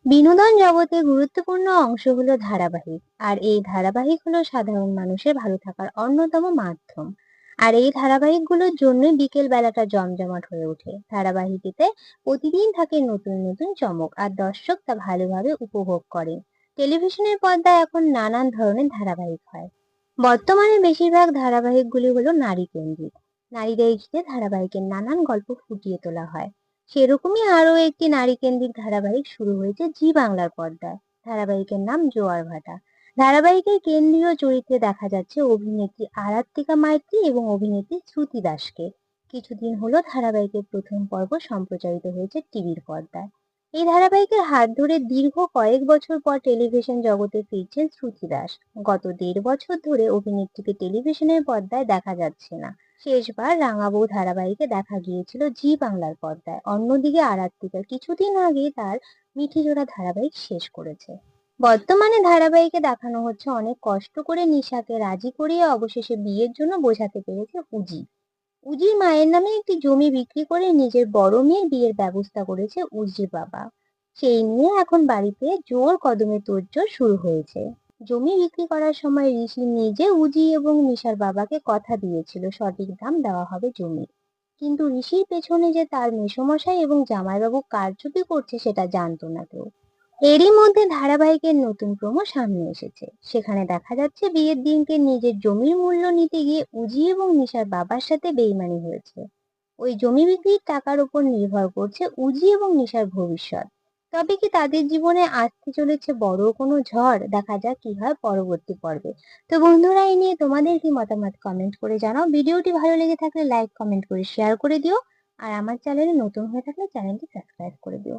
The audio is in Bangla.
বিনোদন জগতে গুরুত্বপূর্ণ অংশ হলো ধারাবাহিক। আর এই ধারাবাহিক হলো সাধারণ মানুষের ভালো থাকার অন্যতম মাধ্যম। আর এই ধারাবাহিকগুলোর জন্যই বিকেল বেলাটা জমজমাট হয়ে ওঠে। ধারাবাহিকতে প্রতিদিন থাকে নতুন নতুন চমক, আর দর্শক তা ভালোভাবে উপভোগ করে। টেলিভিশনের পর্দায় এখন নানান ধরনের ধারাবাহিক হয়। বর্তমানে বেশিরভাগ ধারাবাহিকগুলি হলো নারী কেন্দ্রিক। নারীদের ঘিরে ধারাবাহিকের নানান গল্প ফুটিয়ে তোলা হয়। সেরকমই আরো একটি নারী কেন্দ্রিক ধারাবাহিক শুরু হয়েছে জি বাংলার পর্দায়। ধারাবাহিকের নাম জোয়ার ভাটা। ধারাবাহিকের কেন্দ্রীয় চরিত্রে দেখা যাচ্ছে অভিনেত্রী আরাত্রিকা মাইতি এবং অভিনেত্রী শ্রুতি দাসকে। কিছুদিন হলো ধারাবাহিকের প্রথম পর্ব সম্প্রচারিত হয়েছে টিভির পর্দায়। এই ধারাবাহিকের হাত ধরে দীর্ঘ কয়েক বছর পর টেলিভিশন জগতে ফিরছেন শ্রুতি দাস। গত ১.৫ বছর ধরে অভিনেত্রীকে টেলিভিশনের পর্দায় দেখা যাচ্ছে না। শেষবার রাঙাবউ ধারাবাহিকে দেখা গিয়েছিল জি বাংলার পর্দায়। অন্যদিকে আরাত্রিকা কিছুদিন আগে তার মিঠিজোড়া ধারাবাহিক শেষ করেছে। বর্তমানে ধারাবাহিকে দেখানো হচ্ছে অনেক কষ্ট করে নিশাকে রাজি করিয়ে অবশেষে বিয়ের জন্য বোঝাতে পেরেছে উজি। উজির মায়ের নামে একটি জমি বিক্রি করে নিজের বড় মেয়ের বিয়ের ব্যবস্থা করেছে উজির বাবা। সেই নিয়ে এখন বাড়িতে জোর কদমে তোড়জোড় শুরু হয়েছে। জমি বিক্রি করার সময় ঋষি নিজে উজি এবং নিশার বাবাকে কথা দিয়েছিল সঠিক দাম দেওয়া হবে জমির। কিন্তু ঋষির পেছনে যে তার মেসোমশাই এবং জামাইবাবু কারচুপি করছে সেটা জানতো না কেউ। এরই মধ্যে ধারাবাহিকের নতুন প্রোমো সামনে এসেছে। সেখানে দেখা যাচ্ছে বিয়ের দিনকে নিজের জমির মূল্য নিতে গিয়ে উজি এবং নিশার বাবার সাথে বেইমানি হয়েছে। ওই জমি বিক্রির টাকার উপর নির্ভর করছে উজি এবং নিশার ভবিষ্যৎ। তবে কি তাদের জীবনে আসতে চলেছে বড় কোনো ঝড়? দেখা যাক কি হয় পরবর্তী পর্বে। তো বন্ধুরা, এই নিয়ে তোমাদের কি মতামত কমেন্ট করে জানাও। ভিডিওটি ভালো লেগে থাকলে লাইক কমেন্ট করে শেয়ার করে দিও। আর আমার চ্যানেলে নতুন হয়ে থাকলে চ্যানেলটি সাবস্ক্রাইব করে দিও।